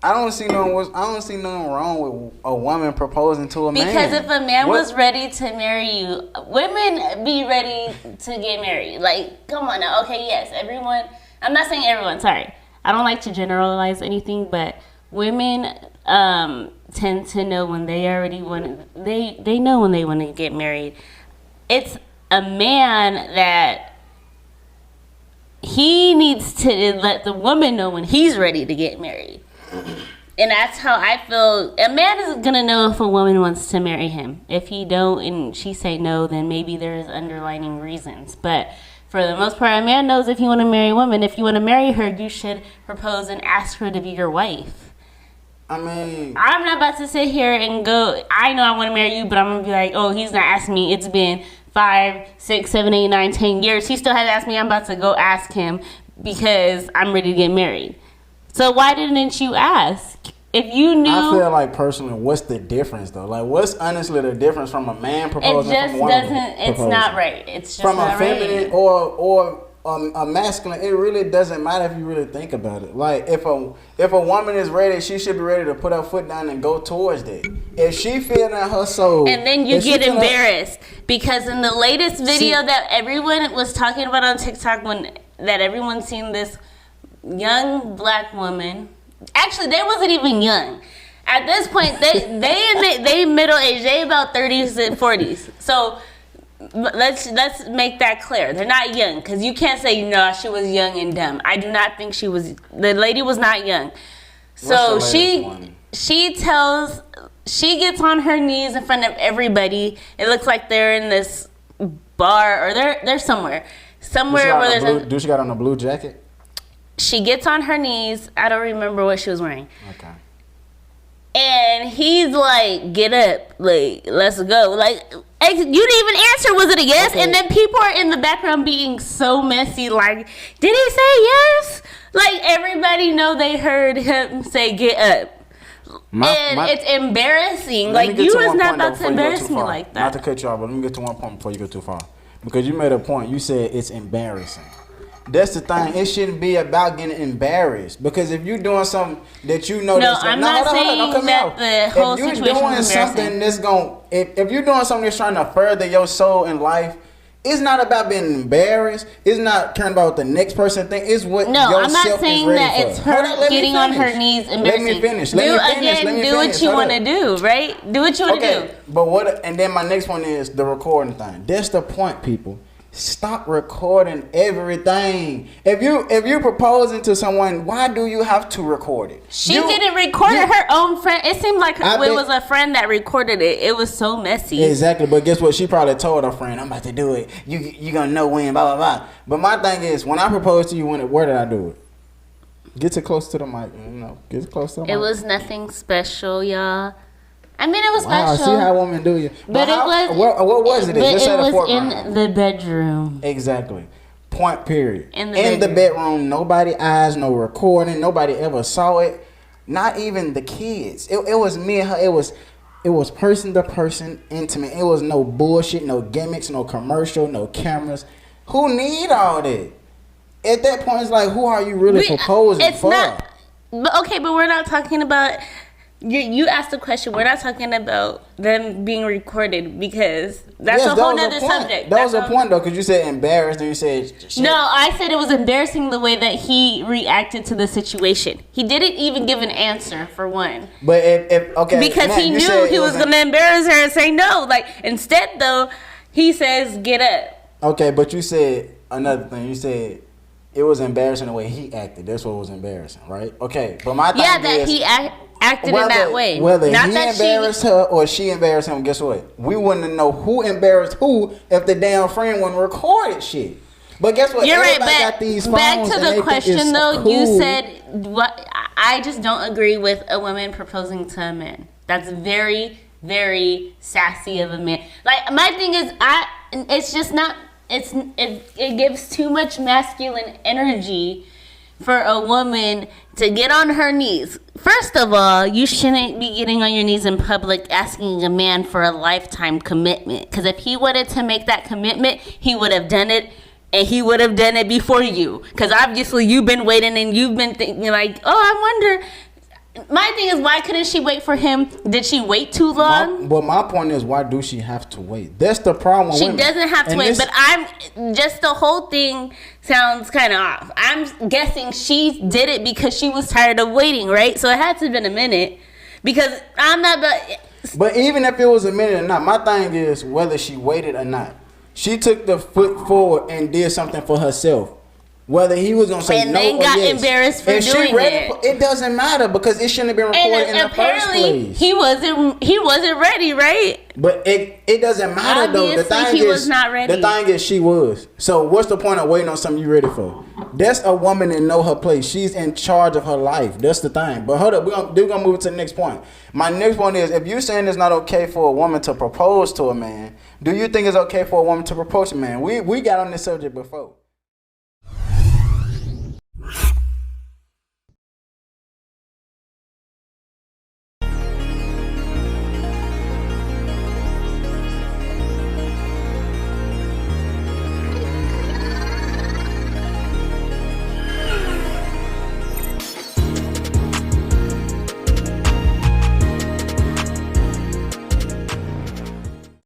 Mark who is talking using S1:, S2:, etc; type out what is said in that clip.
S1: I don't see nothing wrong with a woman proposing to a man.
S2: Because if a man was ready to marry you, women be ready to get married. Like, come on now. Okay, yes, everyone. I'm not saying everyone. Sorry, I don't like to generalize anything, but women tend to know when they already want. They know when they want to get married. It's a man that he needs to let the woman know when he's ready to get married. And that's how I feel. A man is gonna know if a woman wants to marry him. If he don't and she say no, then maybe there's underlining reasons. But for the most part, a man knows if you want to marry a woman. If you want to marry her, you should propose and ask her to be your wife.
S1: I mean,
S2: I'm not about to sit here and go, I know I want to marry you, but I'm gonna be like, oh, he's not asking me. It's been 5, 6, 7, 8, 9, 10 years. He still hasn't asked me. I'm about to go ask him because I'm ready to get married. So why didn't you ask? If you knew...
S1: I feel like, personally, what's the difference, though? Like, what's honestly the difference from a man proposing from a woman proposing?
S2: It's not right. It's just
S1: from
S2: not
S1: a feminine
S2: right.
S1: or a masculine, it really doesn't matter if you really think about it. Like, if a woman is ready, she should be ready to put her foot down and go towards that. If she feel in her soul...
S2: And then you get embarrassed. Because in the latest video that everyone was talking about on TikTok, that everyone seen this young black woman... Actually, they wasn't even young. At this point, they middle age. They about 30s and 40s. So let's make that clear. They're not young, because you can't say no. She was young and dumb. I do not think she was. The lady was not young. So she gets on her knees in front of everybody. It looks like they're in this bar or they're somewhere where there's
S1: do she got on a blue jacket?
S2: She gets on her knees. I don't remember what she was wearing.
S1: Okay.
S2: And he's like, get up. Like, let's go. Like, you didn't even answer. Was it a yes? Okay. And then people are in the background being so messy. Like, did he say yes? Like, everybody know they heard him say, get up. It's embarrassing. Like, you was not about to embarrass me like that.
S1: Not to cut you off, but let me get to one point before you go too far. Because you made a point. You said it's embarrassing. That's the thing. It shouldn't be about getting embarrassed. Because if you're doing something that you know...
S2: No, I'm not saying that the whole situation is embarrassing. If you're doing something that's going... If you're doing something that's trying to further your soul in life, it's not about being embarrassed. It's not caring about what the next person thinks. It's what yourself is ready for. No, I'm not saying that it's her getting on her knees embarrassing.
S1: Let me finish.
S2: Do what you want to do, right? Do what you want to do.
S1: But and then my next one is the recording thing. That's the point, people. Stop recording everything. If you're proposing to someone, why do you have to record it?
S2: She didn't record it. Her own friend. It seemed like it was a friend that recorded it. It was so messy.
S1: Exactly. But guess what? She probably told her friend, "I'm about to do it. You gonna know when." Blah blah blah. But my thing is, when I proposed to you, where did I do it? Get too close to the mic. Get close to the mic.
S2: It was nothing special, y'all. I mean, it was special.
S1: See how women do you.
S2: But it was...
S1: What was it?
S2: It was in the bedroom.
S1: Exactly. Point period. In the bedroom, nobody eyes, no recording. Nobody ever saw it. Not even the kids. It was me and her. It was person to person, intimate. It was no bullshit, no gimmicks, no commercial, no cameras. Who need all that? At that point, it's like, who are you really proposing for?
S2: But we're not talking about... You asked the question. We're not talking about them being recorded because that's a whole nother subject.
S1: That was a point, though, because you said embarrassed and you said... Shit.
S2: No, I said it was embarrassing the way that he reacted to the situation. He didn't even give an answer, for one.
S1: But
S2: because he knew he was going to embarrass her and say no. Like, instead, though, he says, get up.
S1: Okay, but you said another thing. You said... It was embarrassing the way he acted. That's what was embarrassing, right? Okay, but my thing is...
S2: he acted in that way.
S1: Whether he embarrassed her or she embarrassed him, guess what? We wouldn't know who embarrassed who if the damn friend wouldn't record shit. But guess what?
S2: You're
S1: Everybody
S2: right,
S1: got these phones
S2: back to the question, though.
S1: Cool.
S2: You said... I just don't agree with a woman proposing to a man. That's very, very sassy of a man. Like, my thing is, it's just not... It gives too much masculine energy for a woman to get on her knees. First of all, you shouldn't be getting on your knees in public asking a man for a lifetime commitment. Because if he wanted to make that commitment, he would have done it. And he would have done it before you. Because obviously you've been waiting and you've been thinking like, oh, I wonder... My thing is, why couldn't she wait for him? Did she wait too long?
S1: But my point is, why do she have to wait? That's the problem.
S2: She doesn't have to wait, but I'm just, the whole thing sounds kind of off. I'm guessing she did it because she was tired of waiting, right? So it had to have been a minute, because I'm not.
S1: But even if it was a minute or not, my thing is whether she waited or not. She took the foot forward and did something for herself. Whether he was gonna say
S2: and
S1: no
S2: then
S1: or
S2: got
S1: yes.
S2: embarrassed for doing it.
S1: It doesn't matter because it shouldn't have been recorded in the first place.
S2: He wasn't ready, right?
S1: But it doesn't matter.
S2: Obviously,
S1: though. The thing
S2: he was not ready.
S1: The thing is, she was. So what's the point of waiting on something you ready for? That's a woman that know her place. She's in charge of her life. That's the thing. But hold up, we're gonna move to the next point. My next point is, if you're saying it's not okay for a woman to propose to a man, do you think it's okay for a woman to propose to a man? We got on this subject before.